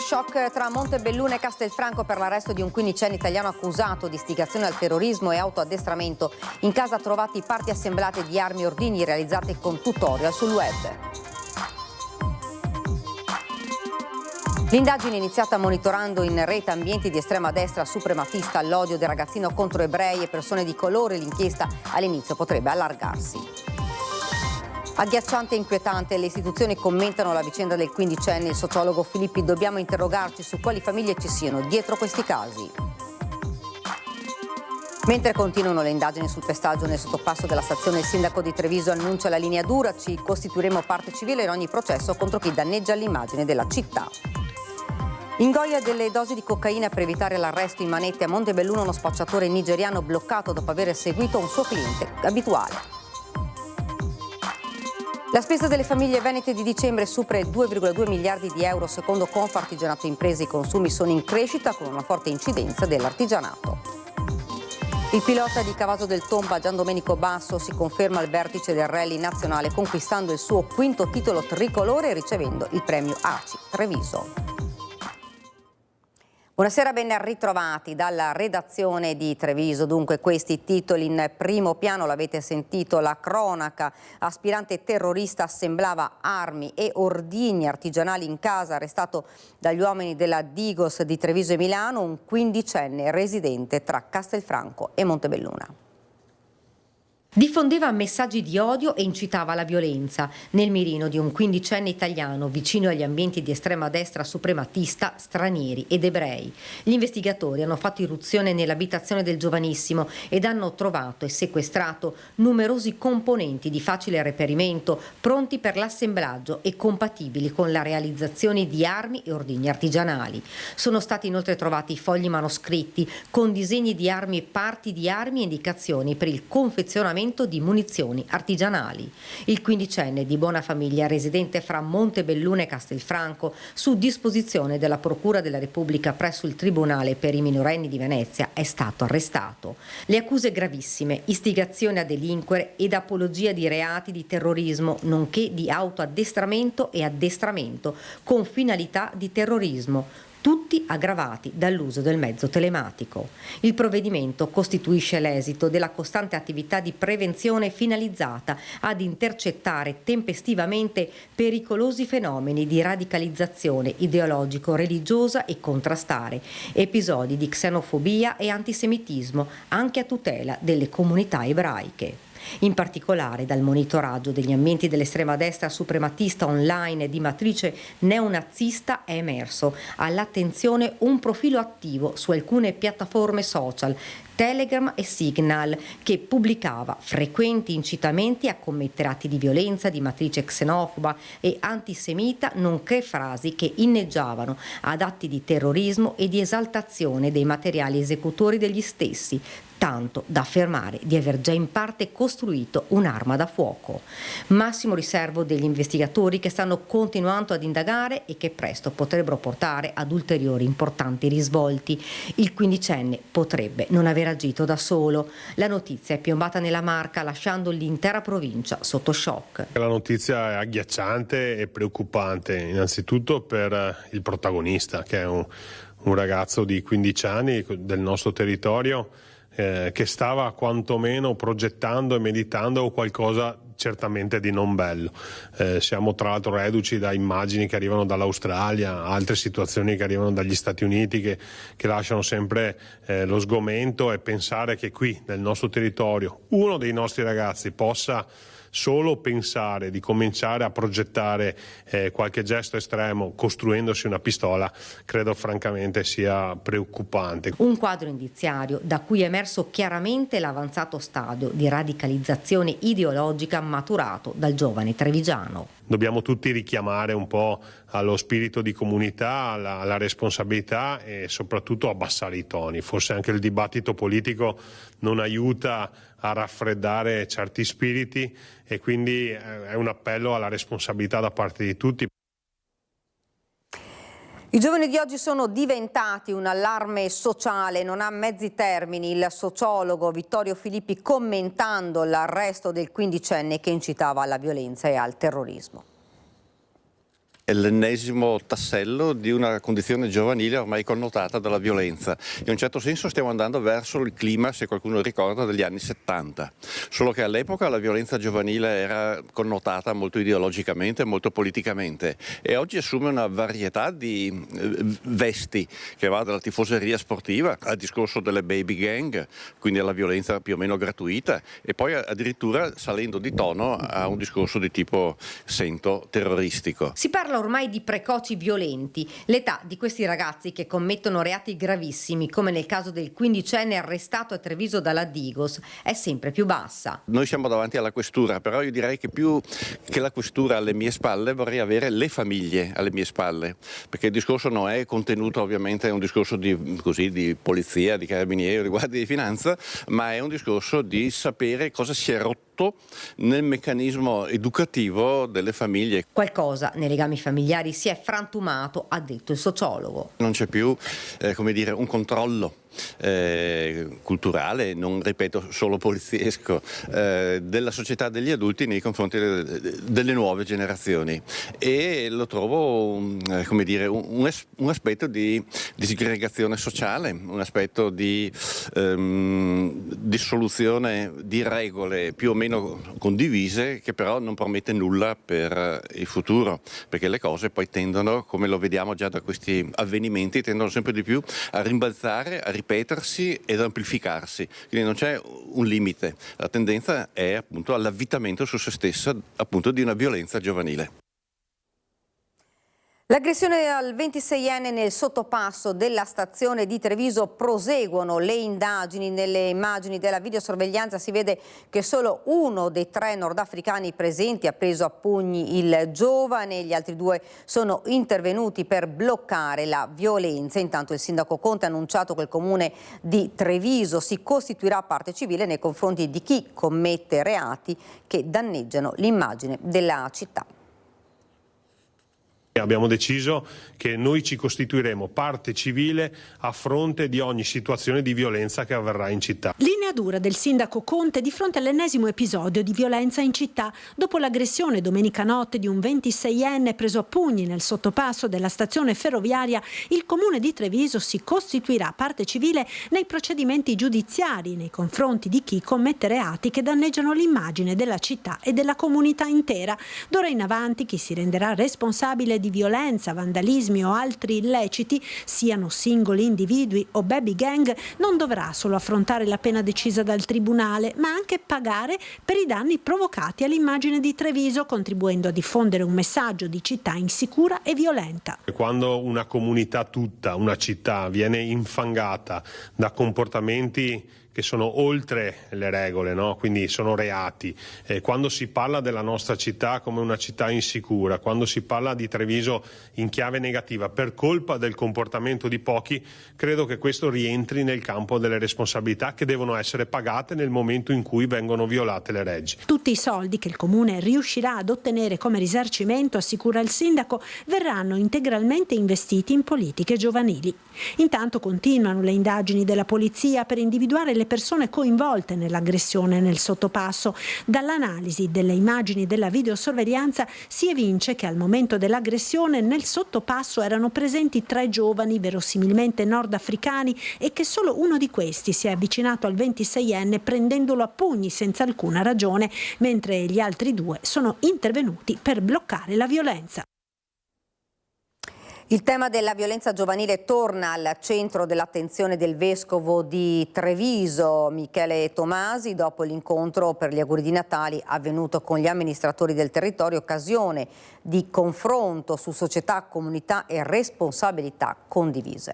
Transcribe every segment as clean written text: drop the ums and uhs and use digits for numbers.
shock tra Montebelluna e Castelfranco per l'arresto di un quindicenne italiano accusato di istigazione al terrorismo e autoaddestramento. In casa trovati parti assemblate di armi e ordigni realizzate con tutorial sul web. L'indagine è iniziata monitorando in rete ambienti di estrema destra suprematista, l'odio del ragazzino contro ebrei e persone di colore. L'inchiesta all'inizio potrebbe allargarsi. Agghiacciante e inquietante, le istituzioni commentano la vicenda del quindicenne. Il sociologo Filippi: dobbiamo interrogarci su quali famiglie ci siano dietro questi casi. Mentre continuano le indagini sul pestaggio nel sottopasso della stazione, il sindaco di Treviso annuncia la linea dura: ci costituiremo parte civile in ogni processo contro chi danneggia l'immagine della città. Ingoia delle dosi di cocaina per evitare l'arresto in manette a Montebelluna, uno spacciatore nigeriano bloccato dopo aver seguito un suo cliente abituale. La spesa delle famiglie venete di dicembre supera i 2,2 miliardi di euro. Secondo Confartigianato Imprese i consumi sono in crescita con una forte incidenza dell'artigianato. Il pilota di Cavaso del Tomba, Gian Domenico Basso, si conferma al vertice del rally nazionale conquistando il suo quinto titolo tricolore e ricevendo il premio ACI Treviso. Buonasera, ben ritrovati dalla redazione di Treviso. Dunque questi titoli in primo piano, l'avete sentito, la cronaca: aspirante terrorista assemblava armi e ordigni artigianali in casa, arrestato dagli uomini della Digos di Treviso e Milano, un quindicenne residente tra Castelfranco e Montebelluna. Diffondeva messaggi di odio e incitava alla violenza nel mirino di un quindicenne italiano vicino agli ambienti di estrema destra suprematista, stranieri ed ebrei. Gli investigatori hanno fatto irruzione nell'abitazione del giovanissimo ed hanno trovato e sequestrato numerosi componenti di facile reperimento pronti per l'assemblaggio e compatibili con la realizzazione di armi e ordigni artigianali. Sono stati inoltre trovati fogli manoscritti con disegni di armi e parti di armi e indicazioni per il confezionamento di munizioni artigianali. Il quindicenne, di buona famiglia, residente fra Montebelluna e Castelfranco, su disposizione della Procura della Repubblica presso il Tribunale per i minorenni di Venezia, è stato arrestato. Le accuse gravissime: istigazione a delinquere ed apologia di reati di terrorismo, nonché di autoaddestramento e addestramento con finalità di terrorismo, tutti aggravati dall'uso del mezzo telematico. Il provvedimento costituisce l'esito della costante attività di prevenzione finalizzata ad intercettare tempestivamente pericolosi fenomeni di radicalizzazione ideologico-religiosa e contrastare episodi di xenofobia e antisemitismo anche a tutela delle comunità ebraiche. In particolare, dal monitoraggio degli ambienti dell'estrema destra suprematista online di matrice neonazista è emerso all'attenzione un profilo attivo su alcune piattaforme social, Telegram e Signal, che pubblicava frequenti incitamenti a commettere atti di violenza di matrice xenofoba e antisemita, nonché frasi che inneggiavano ad atti di terrorismo e di esaltazione dei materiali esecutori degli stessi, tanto da affermare di aver già in parte costruito un'arma da fuoco. Massimo riservo degli investigatori, che stanno continuando ad indagare e che presto potrebbero portare ad ulteriori importanti risvolti. Il quindicenne potrebbe non aver agito da solo. La notizia è piombata nella Marca, lasciando l'intera provincia sotto shock. La notizia è agghiacciante e preoccupante, innanzitutto per il protagonista, che è un ragazzo di 15 anni del nostro territorio, che stava quantomeno progettando e meditando qualcosa certamente di non bello. Siamo tra l'altro reduci da immagini che arrivano dall'Australia, altre situazioni che arrivano dagli Stati Uniti che lasciano sempre lo sgomento, e pensare che qui nel nostro territorio uno dei nostri ragazzi possa solo pensare di cominciare a progettare qualche gesto estremo costruendosi una pistola, credo francamente sia preoccupante. Un quadro indiziario da cui è emerso chiaramente l'avanzato stadio di radicalizzazione ideologica maturato dal giovane trevigiano. Dobbiamo tutti richiamare un po' allo spirito di comunità, alla responsabilità e soprattutto abbassare i toni. Forse anche il dibattito politico non aiuta a raffreddare certi spiriti, e quindi è un appello alla responsabilità da parte di tutti. I giovani di oggi sono diventati un allarme sociale, non ha mezzi termini. Il sociologo Vittorio Filippi, commentando l'arresto del quindicenne che incitava alla violenza e al terrorismo. È l'ennesimo tassello di una condizione giovanile ormai connotata dalla violenza. In un certo senso stiamo andando verso il clima, se qualcuno ricorda, degli anni 70. Solo che all'epoca la violenza giovanile era connotata molto ideologicamente, molto politicamente, e oggi assume una varietà di vesti che va dalla tifoseria sportiva al discorso delle baby gang, quindi alla violenza più o meno gratuita, e poi addirittura salendo di tono a un discorso di tipo, sento, terroristico. Si parla ormai di precoci violenti. L'età di questi ragazzi che commettono reati gravissimi, come nel caso del 15enne arrestato a Treviso dalla Digos, è sempre più bassa. Noi siamo davanti alla questura, però io direi che più che la questura alle mie spalle vorrei avere le famiglie alle mie spalle, perché il discorso non è contenuto, ovviamente è un discorso di polizia, di carabinieri, di guardia di finanza, ma è un discorso di sapere cosa si è rotto nel meccanismo educativo delle famiglie. Qualcosa nei legami familiari si è frantumato, ha detto il sociologo. Non c'è più un controllo culturale, non ripeto solo poliziesco, della società degli adulti nei confronti delle nuove generazioni, e lo trovo un aspetto di disgregazione sociale, un aspetto di dissoluzione di regole più o meno condivise, che però non promette nulla per il futuro, perché le cose poi tendono, come lo vediamo già da questi avvenimenti, tendono sempre di più a rimbalzare, a ripetersi ed amplificarsi, quindi non c'è un limite, la tendenza è appunto all'avvitamento su se stessa appunto di una violenza giovanile. L'aggressione al 26enne nel sottopasso della stazione di Treviso, proseguono le indagini. Nelle immagini della videosorveglianza si vede che solo uno dei 3 nordafricani presenti ha preso a pugni il giovane, gli altri 2 sono intervenuti per bloccare la violenza. Intanto il sindaco Conte ha annunciato che il comune di Treviso si costituirà parte civile nei confronti di chi commette reati che danneggiano l'immagine della città. Abbiamo deciso che noi ci costituiremo parte civile a fronte di ogni situazione di violenza che avverrà in città. Linea dura del sindaco Conte di fronte all'ennesimo episodio di violenza in città. Dopo l'aggressione domenica notte di un 26enne preso a pugni nel sottopasso della stazione ferroviaria, il comune di Treviso si costituirà parte civile nei procedimenti giudiziari nei confronti di chi commette reati che danneggiano l'immagine della città e della comunità intera. D'ora in avanti chi si renderà responsabile di violenza, vandalismi o altri illeciti, siano singoli individui o baby gang, non dovrà solo affrontare la pena decisa dal tribunale, ma anche pagare per i danni provocati all'immagine di Treviso, contribuendo a diffondere un messaggio di città insicura e violenta. Quando una comunità tutta, una città, viene infangata da comportamenti che sono oltre le regole, no? Quindi sono reati. Quando si parla della nostra città come una città insicura, quando si parla di Treviso in chiave negativa per colpa del comportamento di pochi, credo che questo rientri nel campo delle responsabilità che devono essere pagate nel momento in cui vengono violate le leggi. Tutti i soldi che il comune riuscirà ad ottenere come risarcimento, assicura il sindaco, verranno integralmente investiti in politiche giovanili. Intanto continuano le indagini della polizia per individuare le persone coinvolte nell'aggressione nel sottopasso. Dall'analisi delle immagini della videosorveglianza si evince che al momento dell'aggressione nel sottopasso erano presenti 3 giovani verosimilmente nordafricani e che solo uno di questi si è avvicinato al 26enne prendendolo a pugni senza alcuna ragione, mentre gli altri 2 sono intervenuti per bloccare la violenza. Il tema della violenza giovanile torna al centro dell'attenzione del vescovo di Treviso, Michele Tomasi, dopo l'incontro per gli auguri di Natale avvenuto con gli amministratori del territorio, occasione di confronto su società, comunità e responsabilità condivise.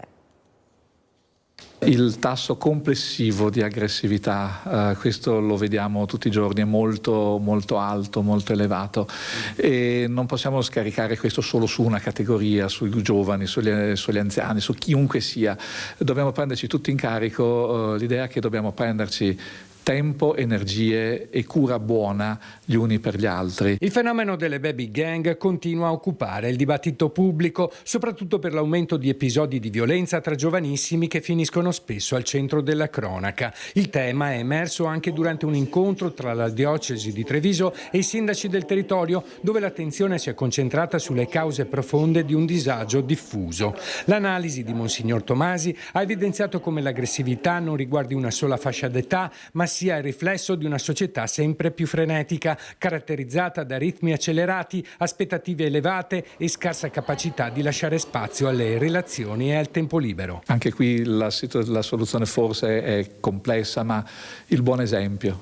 Il tasso complessivo di aggressività, questo lo vediamo tutti i giorni, è molto, molto alto, molto elevato, e non possiamo scaricare questo solo su una categoria, sui giovani, sugli anziani, su chiunque sia. Dobbiamo prenderci tutti in carico, l'idea che dobbiamo prenderci tempo, energie e cura buona gli uni per gli altri. Il fenomeno delle baby gang continua a occupare il dibattito pubblico, soprattutto per l'aumento di episodi di violenza tra giovanissimi che finiscono spesso al centro della cronaca. Il tema è emerso anche durante un incontro tra la diocesi di Treviso e i sindaci del territorio, dove l'attenzione si è concentrata sulle cause profonde di un disagio diffuso. L'analisi di Monsignor Tomasi ha evidenziato come l'aggressività non riguardi una sola fascia d'età, ma sia il riflesso di una società sempre più frenetica, caratterizzata da ritmi accelerati, aspettative elevate e scarsa capacità di lasciare spazio alle relazioni e al tempo libero. Anche qui la soluzione forse è complessa, ma il buon esempio,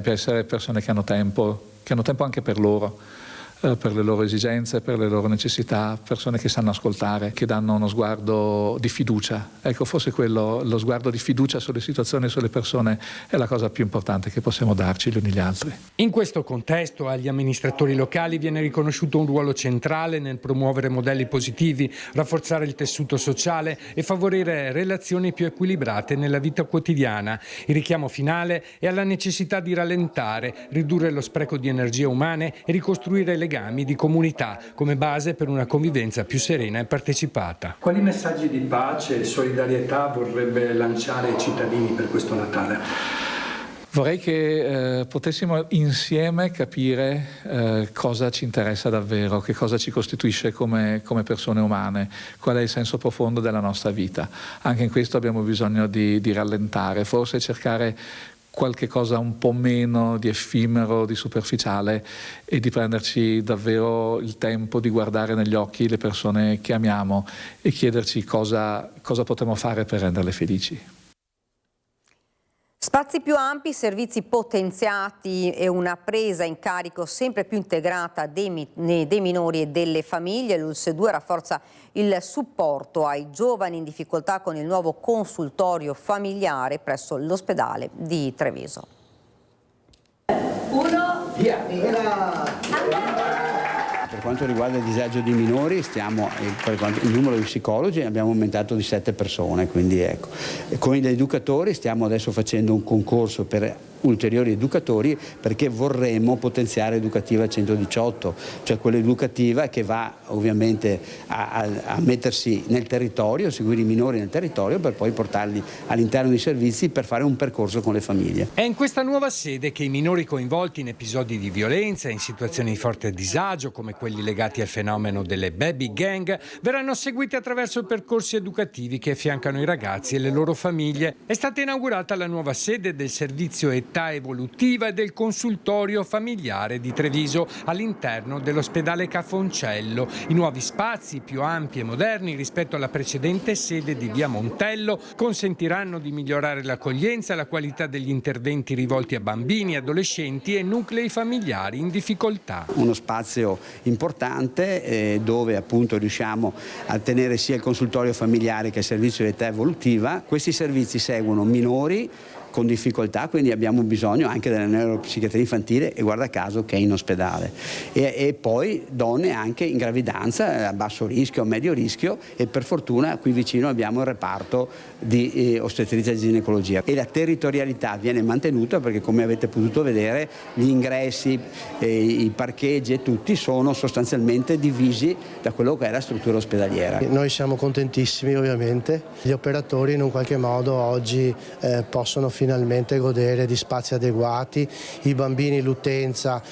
essere persone che hanno tempo anche per loro, per le loro esigenze, per le loro necessità, persone che sanno ascoltare, che danno uno sguardo di fiducia. Ecco, forse lo sguardo di fiducia sulle situazioni e sulle persone è la cosa più importante che possiamo darci gli uni gli altri. In questo contesto agli amministratori locali viene riconosciuto un ruolo centrale nel promuovere modelli positivi, rafforzare il tessuto sociale e favorire relazioni più equilibrate nella vita quotidiana. Il richiamo finale è alla necessità di rallentare, ridurre lo spreco di energie umane e ricostruire legami di comunità come base per una convivenza più serena e partecipata. Quali messaggi di pace e solidarietà vorrebbe lanciare ai cittadini per questo Natale? Vorrei che potessimo insieme capire cosa ci interessa davvero, che cosa ci costituisce come persone umane, qual è il senso profondo della nostra vita. Anche in questo abbiamo bisogno di rallentare, forse cercare qualche cosa un po' meno di effimero, di superficiale, e di prenderci davvero il tempo di guardare negli occhi le persone che amiamo e chiederci cosa potremmo fare per renderle felici. Spazi più ampi, servizi potenziati e una presa in carico sempre più integrata dei minori e delle famiglie. L'ULSS 2 rafforza il supporto ai giovani in difficoltà con il nuovo consultorio familiare presso l'ospedale di Treviso. Per quanto riguarda il disagio dei minori, il numero di psicologi abbiamo aumentato di 7 persone, quindi ecco. E con gli educatori stiamo adesso facendo un concorso per ulteriori educatori, perché vorremmo potenziare Educativa 118, cioè quella educativa che va ovviamente a mettersi nel territorio, seguire i minori nel territorio per poi portarli all'interno dei servizi per fare un percorso con le famiglie. È in questa nuova sede che i minori coinvolti in episodi di violenza e in situazioni di forte disagio, come quelli legati al fenomeno delle baby gang, verranno seguiti attraverso percorsi educativi che affiancano i ragazzi e le loro famiglie. È stata inaugurata la nuova sede del servizio età evolutiva e del consultorio familiare di Treviso all'interno dell'ospedale Ca' Foncello. I nuovi spazi, più ampi e moderni rispetto alla precedente sede di via Montello, consentiranno di migliorare l'accoglienza e la qualità degli interventi rivolti a bambini, adolescenti e nuclei familiari in difficoltà. Uno spazio importante dove appunto riusciamo a tenere sia il consultorio familiare che il servizio di età evolutiva. Questi servizi seguono minori con difficoltà, quindi abbiamo bisogno anche della neuropsichiatria infantile e guarda caso che è in ospedale, e poi donne anche in gravidanza a basso rischio, a medio rischio, e per fortuna qui vicino abbiamo il reparto di ostetricia e ginecologia, e la territorialità viene mantenuta perché, come avete potuto vedere, gli ingressi, i parcheggi e tutti sono sostanzialmente divisi da quello che è la struttura ospedaliera. Noi siamo contentissimi, ovviamente, gli operatori in un qualche modo oggi possono finalmente godere di spazi adeguati, i bambini, l'utenza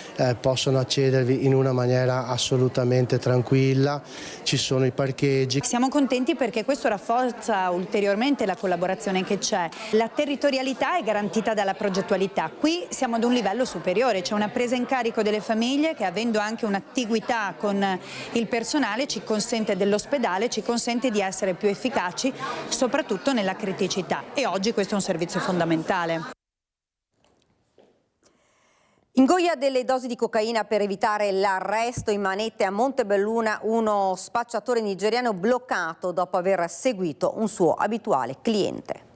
possono accedervi in una maniera assolutamente tranquilla, ci sono i parcheggi. Siamo contenti perché questo rafforza ulteriormente la collaborazione che c'è. La territorialità è garantita dalla progettualità, qui siamo ad un livello superiore, c'è una presa in carico delle famiglie che, avendo anche un'attiguità con il personale, ci consente dell'ospedale, ci consente di essere più efficaci soprattutto nella criticità, e oggi questo è un servizio fondamentale. Ingoia delle dosi di cocaina per evitare l'arresto in manette a Montebelluna uno spacciatore nigeriano bloccato dopo aver seguito un suo abituale cliente.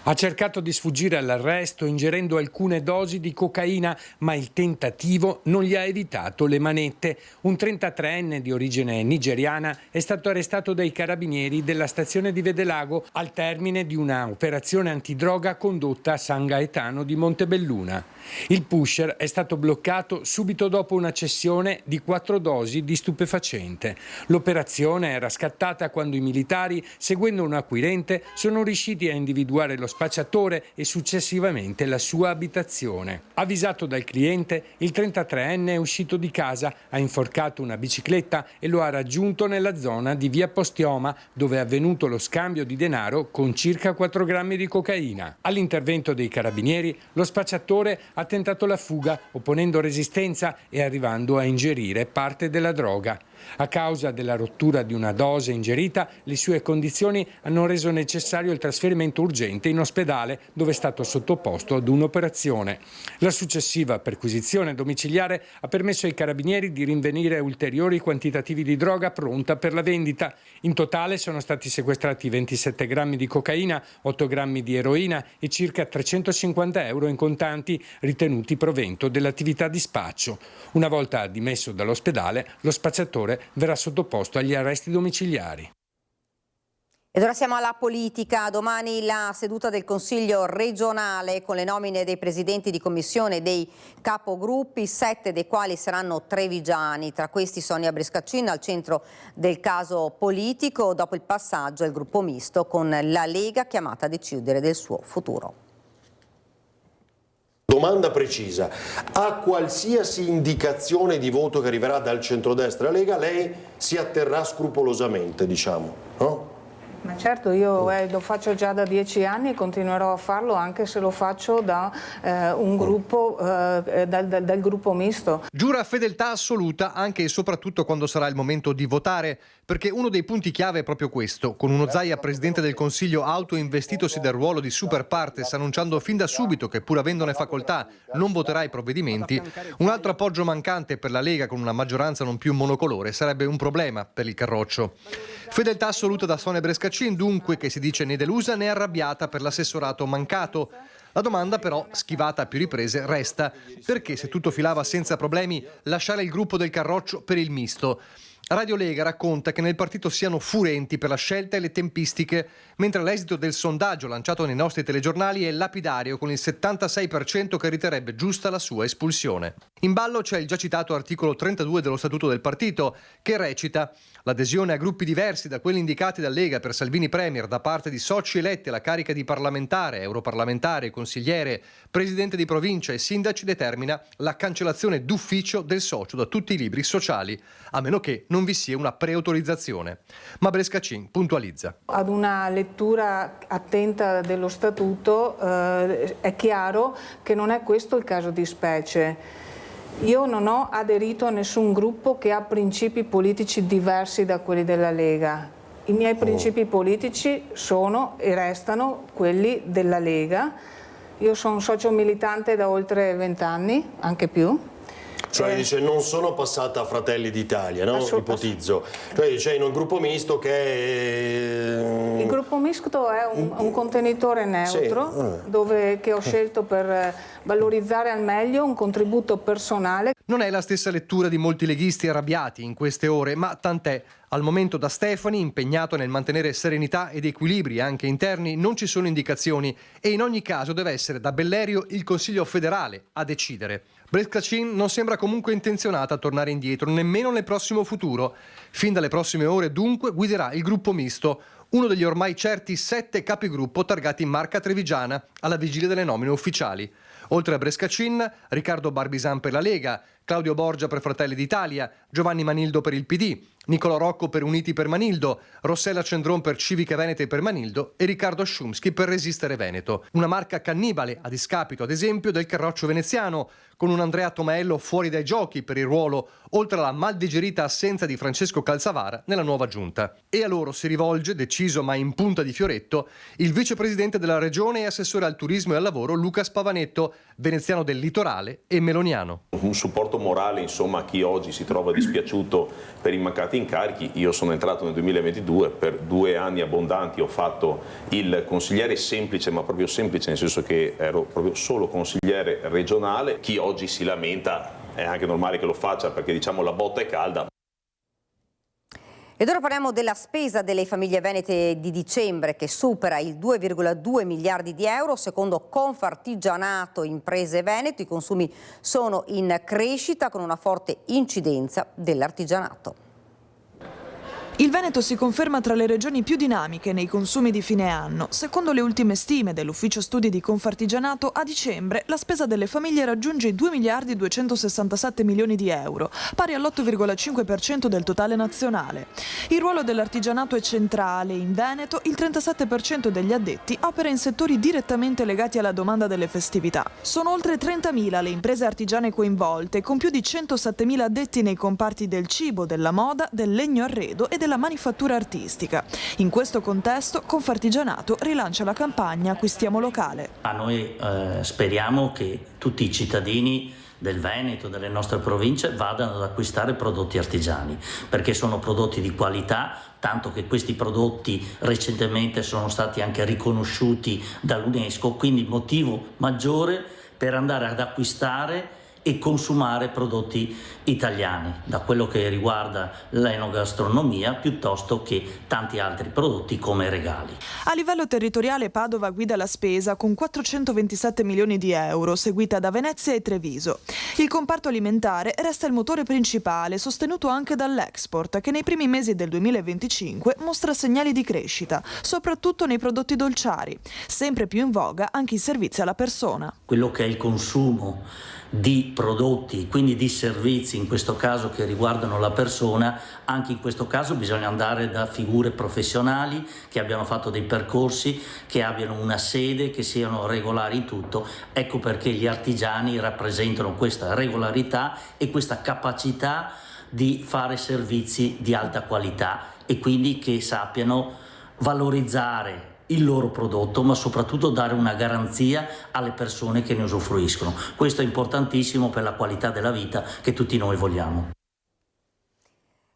Ha cercato di sfuggire all'arresto ingerendo alcune dosi di cocaina, ma il tentativo non gli ha evitato le manette. Un 33enne di origine nigeriana è stato arrestato dai carabinieri della stazione di Vedelago al termine di una operazione antidroga condotta a San Gaetano di Montebelluna. Il pusher è stato bloccato subito dopo una cessione di 4 dosi di stupefacente. L'operazione era scattata quando i militari, seguendo un acquirente, sono riusciti a individuare lo spacciatore e successivamente la sua abitazione. Avvisato dal cliente, il 33enne è uscito di casa, ha inforcato una bicicletta e lo ha raggiunto nella zona di via Postioma, dove è avvenuto lo scambio di denaro con circa 4 grammi di cocaina. All'intervento dei carabinieri, lo spacciatore ha tentato la fuga, opponendo resistenza e arrivando a ingerire parte della droga. A causa della rottura di una dose ingerita, le sue condizioni hanno reso necessario il trasferimento urgente in ospedale, dove è stato sottoposto ad un'operazione. La successiva perquisizione domiciliare ha permesso ai carabinieri di rinvenire ulteriori quantitativi di droga pronta per la vendita. In totale sono stati sequestrati 27 grammi di cocaina, 8 grammi di eroina e circa 350 euro in contanti, ritenuti provento dell'attività di spaccio. Una volta dimesso dall'ospedale, lo spacciatore verrà sottoposto agli arresti domiciliari. Ed ora siamo alla politica. Domani la seduta del Consiglio regionale con le nomine dei presidenti di commissione e dei capogruppi, 7 dei quali saranno trevigiani. Tra questi Sonia Brescaccin al centro del caso politico dopo il passaggio al gruppo misto con la Lega chiamata a decidere del suo futuro. Domanda precisa: a qualsiasi indicazione di voto che arriverà dal centrodestra e Lega lei si atterrà scrupolosamente, diciamo, no? Ma certo, io lo faccio già da 10 anni e continuerò a farlo anche se lo faccio da un gruppo, dal gruppo misto. Giura fedeltà assoluta anche e soprattutto quando sarà il momento di votare, perché uno dei punti chiave è proprio questo. Con uno Zaia presidente del Consiglio autoinvestitosi del ruolo di super partes, annunciando fin da subito che pur avendone facoltà non voterà i provvedimenti, un altro appoggio mancante per la Lega con una maggioranza non più monocolore sarebbe un problema per il Carroccio. Fedeltà assoluta da Sonia Brescaccin, dunque, che si dice né delusa né arrabbiata per l'assessorato mancato. La domanda però, schivata a più riprese, resta: perché se tutto filava senza problemi lasciare il gruppo del Carroccio per il misto? Radio Lega racconta che nel partito siano furenti per la scelta e le tempistiche, mentre l'esito del sondaggio lanciato nei nostri telegiornali è lapidario, con il 76% che riterrebbe giusta la sua espulsione. In ballo c'è il già citato articolo 32 dello Statuto del partito, che recita: l'adesione a gruppi diversi da quelli indicati da Lega per Salvini Premier da parte di soci eletti alla carica di parlamentare, europarlamentare, consigliere, presidente di provincia e sindaci determina la cancellazione d'ufficio del socio da tutti i libri sociali, a meno che non vi sia una preautorizzazione. Ma Brescaccin puntualizza. Ad una lettura attenta dello Statuto è chiaro che non è questo il caso di specie. Io non ho aderito a nessun gruppo che ha principi politici diversi da quelli della Lega. I miei principi politici sono e restano quelli della Lega. Io sono socio militante da oltre 20 anni, anche più. Cioè dice non sono passata a Fratelli d'Italia, no? Ipotizzo. Cioè dice in un gruppo misto che... Il gruppo misto è un contenitore neutro, sì, che ho scelto per valorizzare al meglio un contributo personale. Non è la stessa lettura di molti leghisti arrabbiati in queste ore, ma tant'è. Al momento da Stefani, impegnato nel mantenere serenità ed equilibri anche interni, non ci sono indicazioni e in ogni caso deve essere da Bellerio il Consiglio federale a decidere. Brescaccin non sembra comunque intenzionata a tornare indietro, nemmeno nel prossimo futuro. Fin dalle prossime ore, dunque, guiderà il gruppo misto, uno degli ormai certi 7 capigruppo targati in marca trevigiana alla vigilia delle nomine ufficiali. Oltre a Brescaccin, Riccardo Barbisan per la Lega, Claudio Borgia per Fratelli d'Italia, Giovanni Manildo per il PD, Nicolò Rocco per Uniti per Manildo, Rossella Cendron per Civiche Venete per Manildo e Riccardo Szumski per Resistere Veneto. Una marca cannibale a discapito, ad esempio, del Carroccio veneziano, con un Andrea Tomaello fuori dai giochi per il ruolo, oltre alla mal digerita assenza di Francesco Calzavara nella nuova giunta. E a loro si rivolge, decisa deciso ma in punta di fioretto il vicepresidente della regione e assessore al turismo e al lavoro Luca Spavanetto, veneziano del litorale e meloniano. Un supporto morale, insomma, a chi oggi si trova dispiaciuto per i mancati incarichi. Io sono entrato nel 2022, per 2 anni abbondanti ho fatto il consigliere semplice, ma proprio semplice nel senso che ero proprio solo consigliere regionale. Chi oggi si lamenta è anche normale che lo faccia, perché diciamo la botta è calda. Ed ora parliamo della spesa delle famiglie venete di dicembre, che supera i 2,2 miliardi di euro. Secondo Confartigianato Imprese Veneto, i consumi sono in crescita con una forte incidenza dell'artigianato. Il Veneto si conferma tra le regioni più dinamiche nei consumi di fine anno. Secondo le ultime stime dell'Ufficio Studi di Confartigianato, a dicembre la spesa delle famiglie raggiunge i 2 miliardi 267 milioni di euro, pari all'8,5% del totale nazionale. Il ruolo dell'artigianato è centrale. In Veneto il 37% degli addetti opera in settori direttamente legati alla domanda delle festività. Sono oltre 30.000 le imprese artigiane coinvolte, con più di 107.000 addetti nei comparti del cibo, della moda, del legno arredo e della manifattura artistica. In questo contesto Confartigianato rilancia la campagna Acquistiamo locale. Noi speriamo che tutti i cittadini del Veneto, delle nostre province, vadano ad acquistare prodotti artigiani, perché sono prodotti di qualità, tanto che questi prodotti recentemente sono stati anche riconosciuti dall'UNESCO, quindi motivo maggiore per andare ad acquistare e consumare prodotti italiani, da quello che riguarda l'enogastronomia piuttosto che tanti altri prodotti come regali. A livello territoriale Padova guida la spesa con 427 milioni di euro, seguita da Venezia e Treviso. Il comparto alimentare resta il motore principale, sostenuto anche dall'export, che nei primi mesi del 2025 mostra segnali di crescita, soprattutto nei prodotti dolciari. Sempre più in voga anche i servizi alla persona. Quello che è il consumo di prodotti, quindi di servizi, in questo caso che riguardano la persona, anche in questo caso bisogna andare da figure professionali che abbiano fatto dei percorsi, che abbiano una sede, che siano regolari in tutto. Ecco perché gli artigiani rappresentano questa regolarità e questa capacità di fare servizi di alta qualità e quindi che sappiano valorizzare il loro prodotto, ma soprattutto dare una garanzia alle persone che ne usufruiscono. Questo è importantissimo per la qualità della vita che tutti noi vogliamo.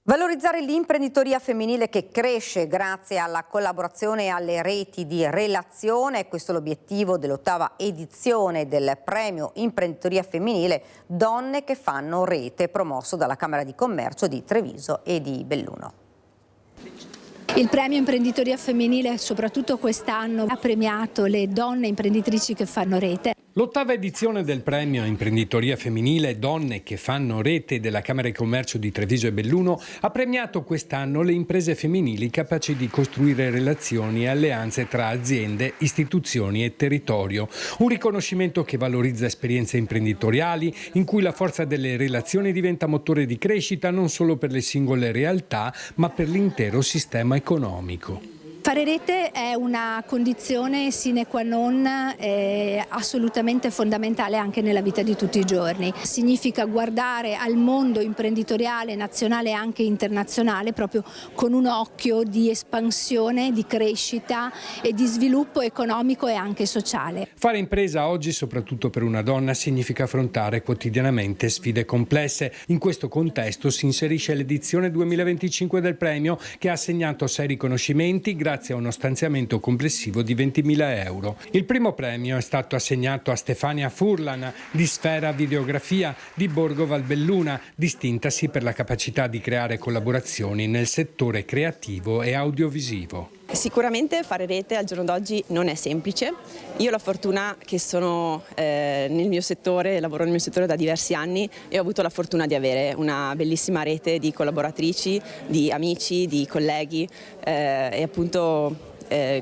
Valorizzare l'imprenditoria femminile che cresce grazie alla collaborazione e alle reti di relazione, questo è l'obiettivo dell'8ª edizione del premio Imprenditoria Femminile Donne che fanno rete, promosso dalla Camera di Commercio di Treviso e di Belluno. Il premio Imprenditoria Femminile, soprattutto quest'anno, ha premiato le donne imprenditrici che fanno rete. L'8ª edizione del premio Imprenditoria Femminile Donne che fanno rete della Camera di Commercio di Treviso e Belluno ha premiato quest'anno le imprese femminili capaci di costruire relazioni e alleanze tra aziende, istituzioni e territorio. Un riconoscimento che valorizza esperienze imprenditoriali in cui la forza delle relazioni diventa motore di crescita non solo per le singole realtà ma per l'intero sistema economico. Fare rete è una condizione sine qua non assolutamente fondamentale anche nella vita di tutti i giorni. Significa guardare al mondo imprenditoriale nazionale e anche internazionale proprio con un occhio di espansione, di crescita e di sviluppo economico e anche sociale. Fare impresa oggi, soprattutto per una donna, significa affrontare quotidianamente sfide complesse. In questo contesto si inserisce l'edizione 2025 del premio, che ha assegnato 6 riconoscimenti grazie a uno stanziamento complessivo di 20.000 euro. Il primo premio è stato assegnato a Stefania Furlan di Sfera Videografia di Borgo Valbelluna, distintasi per la capacità di creare collaborazioni nel settore creativo e audiovisivo. Sicuramente fare rete al giorno d'oggi non è semplice. Io ho la fortuna che sono nel mio settore, lavoro nel mio settore da diversi anni e ho avuto la fortuna di avere una bellissima rete di collaboratrici, di amici, di colleghi e appunto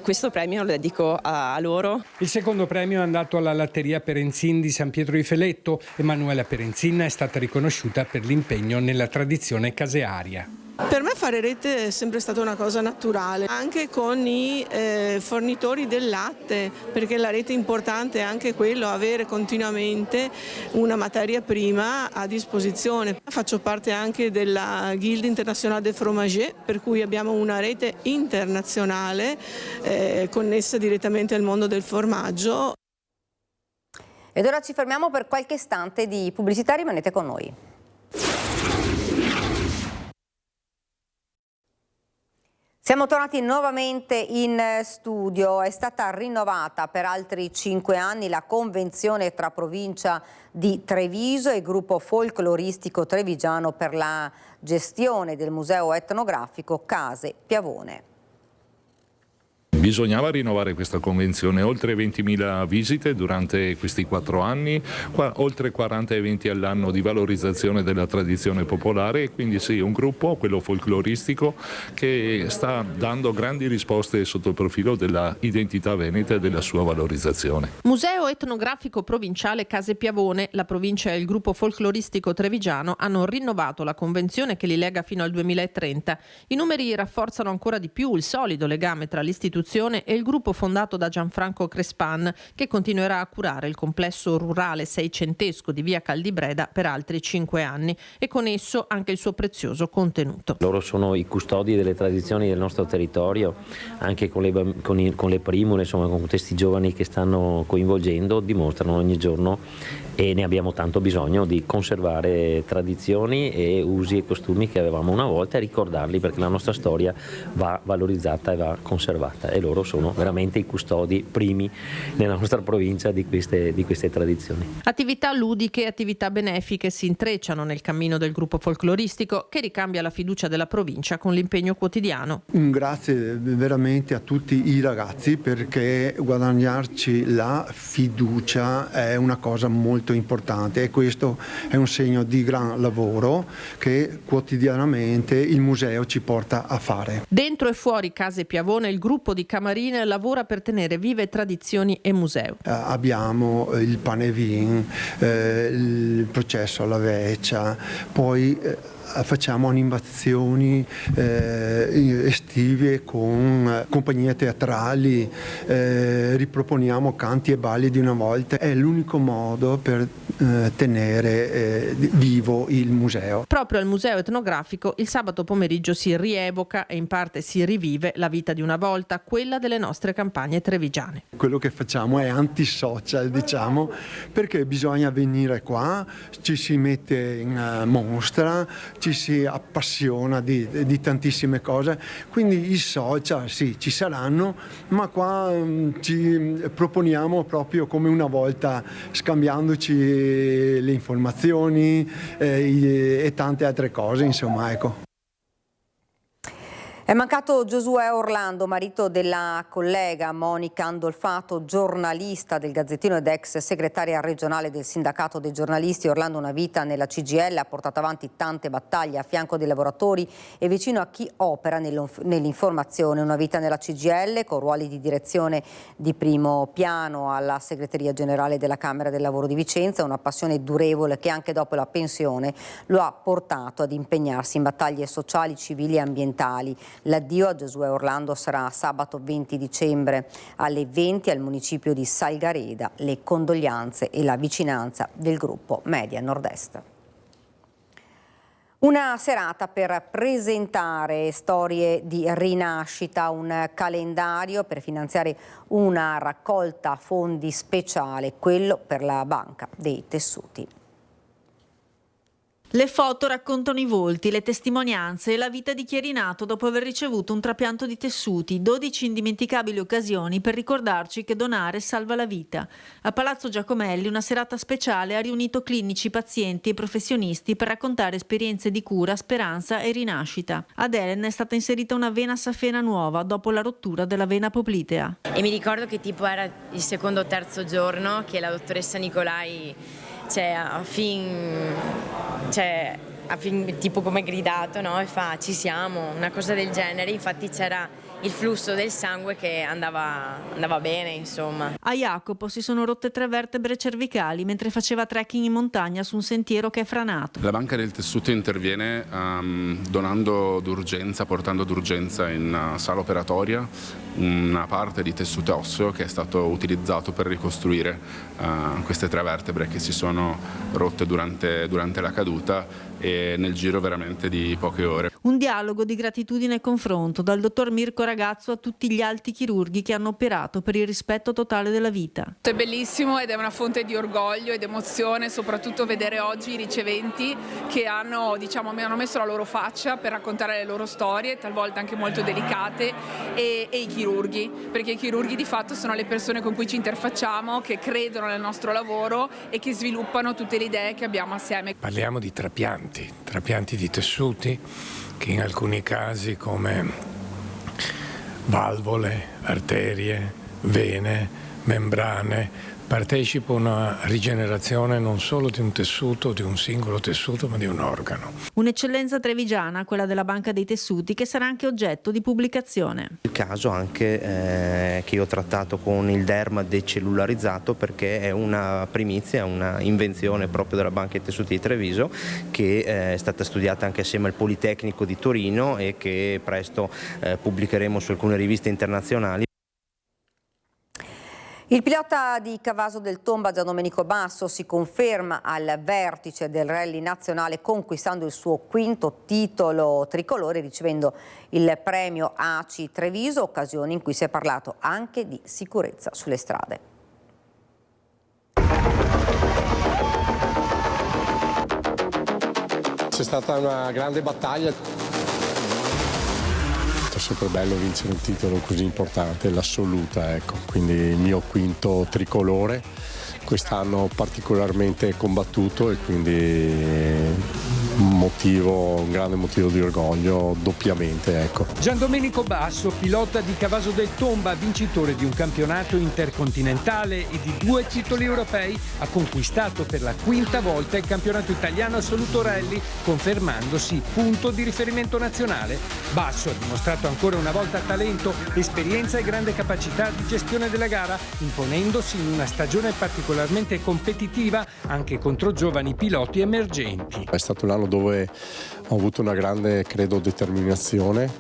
questo premio lo dedico a loro. Il secondo premio è andato alla Latteria Perenzin di San Pietro di Feletto. Emanuela Perenzin è stata riconosciuta per l'impegno nella tradizione casearia. Per me fare rete è sempre stata una cosa naturale, anche con i fornitori del latte, perché la rete è importante è anche quello, avere continuamente una materia prima a disposizione. Faccio parte anche della Guilde Internationale des Fromagers, per cui abbiamo una rete internazionale connessa direttamente al mondo del formaggio. Ed ora ci fermiamo per qualche istante di pubblicità, rimanete con noi. Siamo tornati nuovamente in studio. È stata rinnovata per altri 5 anni la convenzione tra provincia di Treviso e gruppo folcloristico trevigiano per la gestione del museo etnografico Case Piavone. Bisognava rinnovare questa convenzione, oltre 20.000 visite durante questi 4 anni, oltre 40 eventi all'anno di valorizzazione della tradizione popolare, e quindi sì, un gruppo, quello folcloristico, che sta dando grandi risposte sotto il profilo della identità veneta e della sua valorizzazione. Museo etnografico provinciale Case Piavone, la provincia e il gruppo folcloristico trevigiano hanno rinnovato la convenzione che li lega fino al 2030. I numeri rafforzano ancora di più il solido legame tra l'istituzione e il gruppo fondato da Gianfranco Crespan, che continuerà a curare il complesso rurale seicentesco di via Caldibreda per altri 5 anni e con esso anche il suo prezioso contenuto. Loro sono i custodi delle tradizioni del nostro territorio, anche con le primule, insomma, con questi giovani che stanno coinvolgendo, dimostrano ogni giorno, e ne abbiamo tanto bisogno, di conservare tradizioni e usi e costumi che avevamo una volta e ricordarli, perché la nostra storia va valorizzata e va conservata, e loro sono veramente i custodi primi nella nostra provincia di queste tradizioni. Attività ludiche e attività benefiche si intrecciano nel cammino del gruppo folcloristico, che ricambia la fiducia della provincia con l'impegno quotidiano. Un grazie veramente a tutti i ragazzi, perché guadagnarci la fiducia è una cosa molto importante, e questo è un segno di gran lavoro che quotidianamente il museo ci porta a fare. Dentro e fuori Case Piavone il gruppo di Camarine lavora per tenere vive tradizioni e museo. Abbiamo il pane e vin, il processo alla veccia, poi facciamo animazioni estive con compagnie teatrali, riproponiamo canti e balli di una volta. È l'unico modo per tenere vivo il museo. Proprio al museo etnografico il sabato pomeriggio si rievoca e in parte si rivive la vita di una volta, quella delle nostre campagne trevigiane. Quello che facciamo è antisocial, diciamo, perché bisogna venire qua, ci si mette in mostra, ci si appassiona di tantissime cose, quindi i social sì, ci saranno, ma qua ci proponiamo proprio come una volta, scambiandoci le informazioni e tante altre cose, insomma, ecco. È mancato Giosuè Orlando, marito della collega Monica Andolfato, giornalista del Gazzettino ed ex segretaria regionale del Sindacato dei giornalisti. Orlando, una vita nella CGIL, ha portato avanti tante battaglie a fianco dei lavoratori e vicino a chi opera nell'informazione. Una vita nella CGIL con ruoli di direzione di primo piano alla segreteria generale della Camera del Lavoro di Vicenza, una passione durevole che anche dopo la pensione lo ha portato ad impegnarsi in battaglie sociali, civili e ambientali. L'addio a Giosuè Orlando sarà sabato 20 dicembre alle 20 al municipio di Salgareda. Le condoglianze e la vicinanza del gruppo Media Nord-Est. Una serata per presentare storie di rinascita, un calendario per finanziare una raccolta fondi speciale, quello per la Banca dei Tessuti. Le foto raccontano i volti, le testimonianze e la vita di chi è rinato dopo aver ricevuto un trapianto di tessuti, 12 indimenticabili occasioni per ricordarci che donare salva la vita. A Palazzo Giacomelli una serata speciale ha riunito clinici, pazienti e professionisti per raccontare esperienze di cura, speranza e rinascita. Ad Ellen è stata inserita una vena safena nuova dopo la rottura della vena poplitea. E mi ricordo che tipo era il secondo o terzo giorno che la dottoressa Nicolai tipo come gridato, no? E fa ci siamo, una cosa del genere. Infatti c'era il flusso del sangue che andava bene, insomma. A Jacopo si sono rotte 3 vertebre cervicali mentre faceva trekking in montagna su un sentiero che è franato. La Banca del Tessuto interviene donando d'urgenza, portando d'urgenza in sala operatoria una parte di tessuto osseo che è stato utilizzato per ricostruire queste 3 vertebre che si sono rotte durante la caduta, e nel giro veramente di poche ore. Un dialogo di gratitudine e confronto dal dottor Mirko Ragazzo a tutti gli alti chirurghi che hanno operato per il rispetto totale della vita. È bellissimo ed è una fonte di orgoglio ed emozione, soprattutto vedere oggi i riceventi che hanno messo la loro faccia per raccontare le loro storie, talvolta anche molto delicate, e i chirurghi, perché i chirurghi di fatto sono le persone con cui ci interfacciamo, che credono nel nostro lavoro e che sviluppano tutte le idee che abbiamo assieme. Parliamo di trapianti di tessuti che in alcuni casi, come valvole, arterie, vene, membrane, partecipano a rigenerazione non solo di un tessuto, di un singolo tessuto, ma di un organo. Un'eccellenza trevigiana, quella della Banca dei Tessuti, che sarà anche oggetto di pubblicazione. Il caso anche che io ho trattato con il derma decellularizzato, perché è una primizia, una invenzione proprio della Banca dei Tessuti di Treviso, che è stata studiata anche assieme al Politecnico di Torino e che presto pubblicheremo su alcune riviste internazionali. Il pilota di Cavaso del Tomba, Giandomenico Basso, si conferma al vertice del rally nazionale, conquistando il suo 5º titolo tricolore, ricevendo il premio ACI Treviso, occasione in cui si è parlato anche di sicurezza sulle strade. C'è stata una grande battaglia. È sempre bello vincere un titolo così importante, l'assoluta, ecco. Quindi il mio 5º tricolore, quest'anno particolarmente combattuto, e quindi un grande motivo di orgoglio doppiamente, ecco. Giandomenico Basso, pilota di Cavaso del Tomba, vincitore di un campionato intercontinentale e di 2 titoli europei, ha conquistato per la 5ª volta il campionato italiano assoluto rally, confermandosi punto di riferimento nazionale. Basso ha dimostrato ancora una volta talento, esperienza e grande capacità di gestione della gara, imponendosi in una stagione particolarmente competitiva anche contro giovani piloti emergenti. È stato l'anno dove ho avuto una grande, credo, determinazione,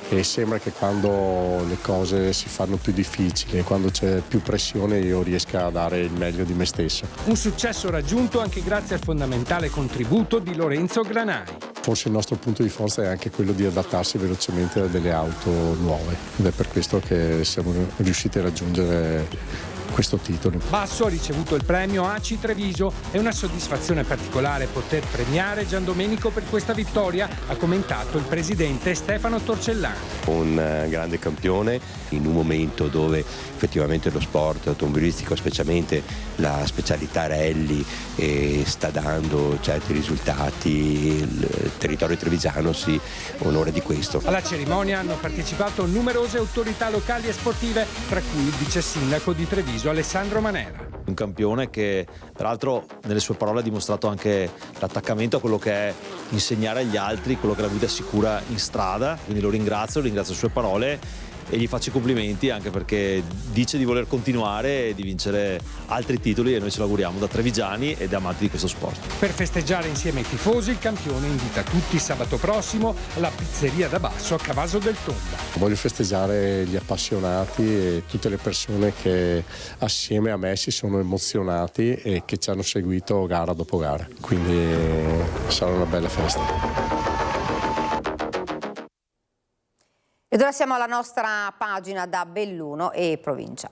e sembra che quando le cose si fanno più difficili, quando c'è più pressione, io riesca a dare il meglio di me stesso. Un successo raggiunto anche grazie al fondamentale contributo di Lorenzo Granari. Forse il nostro punto di forza è anche quello di adattarsi velocemente a delle auto nuove, ed è per questo che siamo riusciti a raggiungere questo titolo. Basso ha ricevuto il premio ACI Treviso. È una soddisfazione particolare poter premiare Giandomenico per questa vittoria, ha commentato il presidente Stefano Torcellani. Un grande campione in un momento dove effettivamente lo sport automobilistico, specialmente la specialità rally, sta dando certi risultati. Il territorio trevigiano si onora di questo. Alla cerimonia hanno partecipato numerose autorità locali e sportive, tra cui il vice sindaco di Treviso Alessandro Manera. Un campione che peraltro nelle sue parole ha dimostrato anche l'attaccamento a quello che è insegnare agli altri quello che è la guida sicura in strada, quindi lo ringrazio le sue parole e gli faccio i complimenti, anche perché dice di voler continuare e di vincere altri titoli, e noi ce l'auguriamo da trevigiani ed amanti di questo sport. Per festeggiare insieme ai tifosi, il campione invita tutti sabato prossimo alla pizzeria da Basso a Cavaso del Tomba. Voglio festeggiare gli appassionati e tutte le persone che assieme a me si sono emozionati e che ci hanno seguito gara dopo gara, quindi sarà una bella festa. Ed ora siamo alla nostra pagina da Belluno e provincia.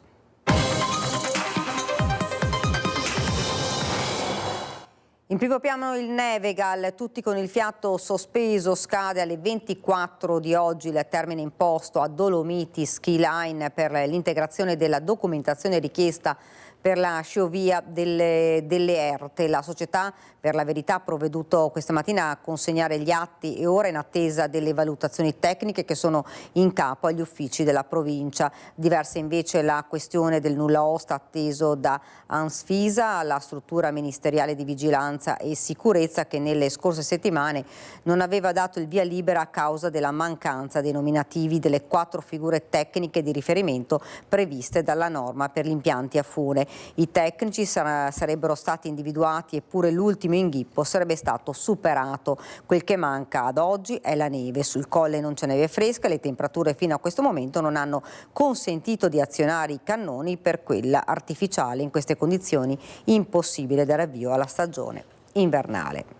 In primo piano il Nevegal, tutti con il fiato sospeso, scade alle 24 di oggi il termine imposto a Dolomiti Ski Line per l'integrazione della documentazione richiesta per la sciovia delle Erte. La società per la verità ha provveduto questa mattina a consegnare gli atti e ora in attesa delle valutazioni tecniche che sono in capo agli uffici della provincia. Diversa invece la questione del nulla osta atteso da Ansfisa, la struttura ministeriale di vigilanza e sicurezza, che nelle scorse settimane non aveva dato il via libera a causa della mancanza dei nominativi delle 4 figure tecniche di riferimento previste dalla norma per gli impianti a fune. I tecnici sarebbero stati individuati, eppure l'ultimo inghippo sarebbe stato superato. Quel che manca ad oggi è la neve. Sul colle non c'è neve fresca, le temperature fino a questo momento non hanno consentito di azionare i cannoni, per quella artificiale in queste condizioni impossibile dare avvio alla stagione invernale.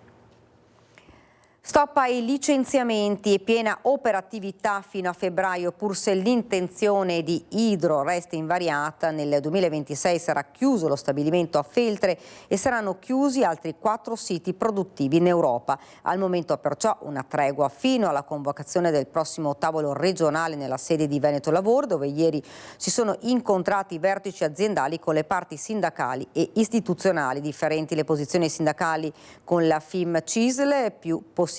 Stop ai licenziamenti e piena operatività fino a febbraio, pur se l'intenzione di Idro resta invariata. Nel 2026 sarà chiuso lo stabilimento a Feltre e saranno chiusi altri 4 siti produttivi in Europa. Al momento perciò una tregua fino alla convocazione del prossimo tavolo regionale nella sede di Veneto Lavoro, dove ieri si sono incontrati i vertici aziendali con le parti sindacali e istituzionali. Differenti le posizioni sindacali, con la FIM CISL più possibilista,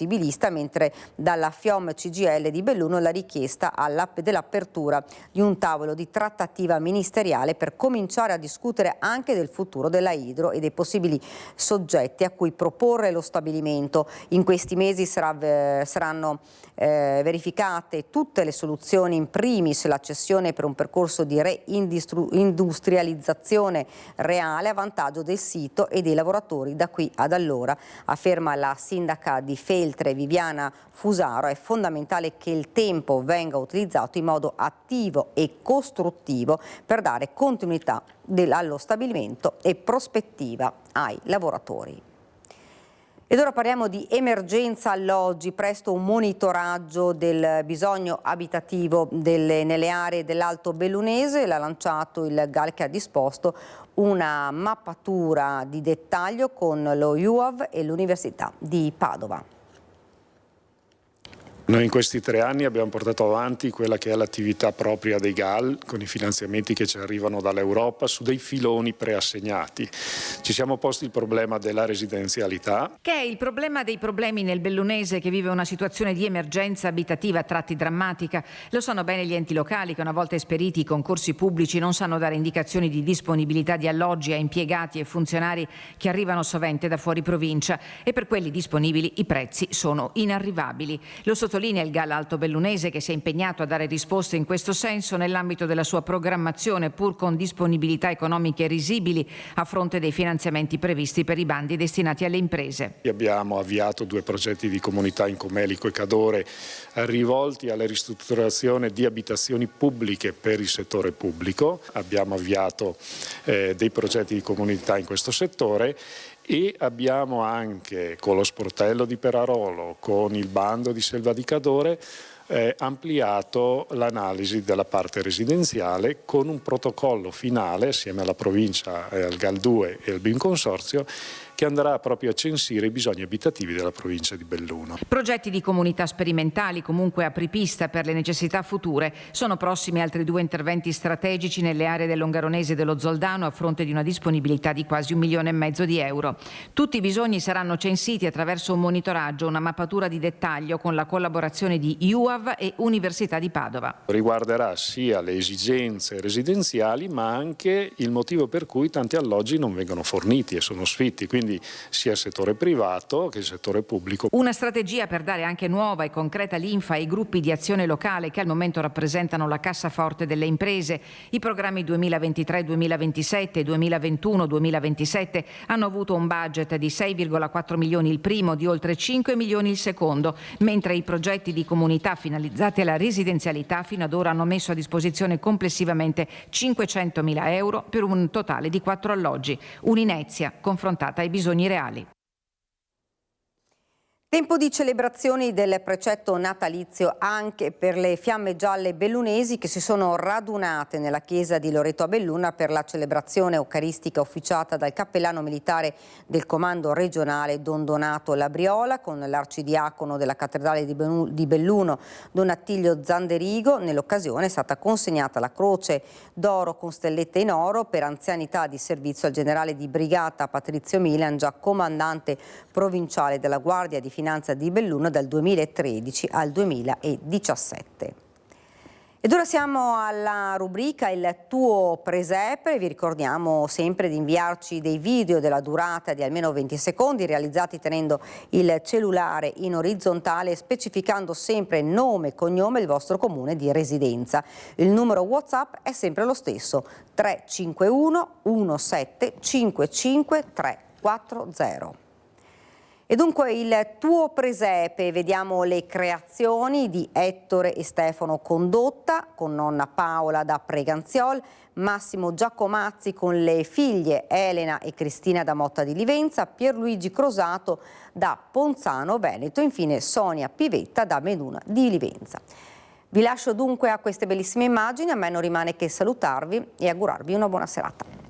mentre dalla FIOM CGL di Belluno la richiesta dell'apertura di un tavolo di trattativa ministeriale per cominciare a discutere anche del futuro della Idro e dei possibili soggetti a cui proporre lo stabilimento. In questi mesi saranno verificate tutte le soluzioni, in primis la cessione per un percorso di reindustrializzazione reale a vantaggio del sito e dei lavoratori da qui ad allora, afferma la sindaca di Feltre Viviana Fusaro. È fondamentale che il tempo venga utilizzato in modo attivo e costruttivo per dare continuità allo stabilimento e prospettiva ai lavoratori. Ed ora parliamo di emergenza alloggi. Presto un monitoraggio del bisogno abitativo nelle aree dell'Alto Bellunese. L'ha lanciato il GAL, che ha disposto una mappatura di dettaglio con lo UAV e l'Università di Padova. Noi in questi 3 anni abbiamo portato avanti quella che è l'attività propria dei GAL, con i finanziamenti che ci arrivano dall'Europa su dei filoni preassegnati. Ci siamo posti il problema della residenzialità, che è il problema dei problemi nel Bellunese, che vive una situazione di emergenza abitativa a tratti drammatica. Lo sanno bene gli enti locali, che una volta esperiti i concorsi pubblici non sanno dare indicazioni di disponibilità di alloggi a impiegati e funzionari che arrivano sovente da fuori provincia, e per quelli disponibili i prezzi sono inarrivabili. Lo sottolinea il GAL Alto Bellunese, che si è impegnato a dare risposte in questo senso nell'ambito della sua programmazione, pur con disponibilità economiche risibili a fronte dei finanziamenti previsti per i bandi destinati alle imprese. Abbiamo avviato 2 progetti di comunità in Comelico e Cadore rivolti alla ristrutturazione di abitazioni pubbliche per il settore pubblico. Abbiamo avviato dei progetti di comunità in questo settore e abbiamo anche, con lo sportello di Perarolo, con il bando di Selva di Cadore, ampliato l'analisi della parte residenziale con un protocollo finale assieme alla provincia, al GAL 2 e al BIM Consorzio, che andrà proprio a censire i bisogni abitativi della provincia di Belluno. Progetti di comunità sperimentali, comunque apripista per le necessità future. Sono prossimi altri 2 interventi strategici nelle aree del Longaronese e dello Zoldano, a fronte di una disponibilità di quasi 1,5 milioni di euro. Tutti i bisogni saranno censiti attraverso un monitoraggio, una mappatura di dettaglio con la collaborazione di UAV e Università di Padova. Riguarderà sia le esigenze residenziali, ma anche il motivo per cui tanti alloggi non vengono forniti e sono sfitti, quindi sia il settore privato che il settore pubblico. Una strategia per dare anche nuova e concreta linfa ai gruppi di azione locale, che al momento rappresentano la cassaforte delle imprese. I programmi 2023-2027 e 2021-2027 hanno avuto un budget di 6,4 milioni il primo, di oltre 5 milioni il secondo, mentre i progetti di comunità finalizzati alla residenzialità fino ad ora hanno messo a disposizione complessivamente 500.000 euro per un totale di 4 alloggi. Un'inezia confrontata ai bisogni reali. Tempo di celebrazioni del precetto natalizio anche per le fiamme gialle bellunesi che si sono radunate nella chiesa di Loreto a Belluna per la celebrazione eucaristica officiata dal cappellano militare del comando regionale Don Donato Labriola con l'arcidiacono della cattedrale di Belluno Don Attilio Zanderigo. Nell'occasione è stata consegnata la croce d'oro con stellette in oro per anzianità di servizio al generale di brigata Patrizio Milan, già comandante provinciale della Guardia di Finanza di Belluno dal 2013 al 2017. Ed ora siamo alla rubrica Il tuo presepe. Vi ricordiamo sempre di inviarci dei video della durata di almeno 20 secondi realizzati tenendo il cellulare in orizzontale e specificando sempre nome e cognome e il vostro comune di residenza. Il numero WhatsApp è sempre lo stesso: 351 1755 340. E dunque il tuo presepe, vediamo le creazioni di Ettore e Stefano Condotta con nonna Paola da Preganziol, Massimo Giacomazzi con le figlie Elena e Cristina da Motta di Livenza, Pierluigi Crosato da Ponzano Veneto e infine Sonia Pivetta da Meduna di Livenza. Vi lascio dunque a queste bellissime immagini, a me non rimane che salutarvi e augurarvi una buona serata.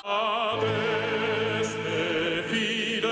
Adeste fideles,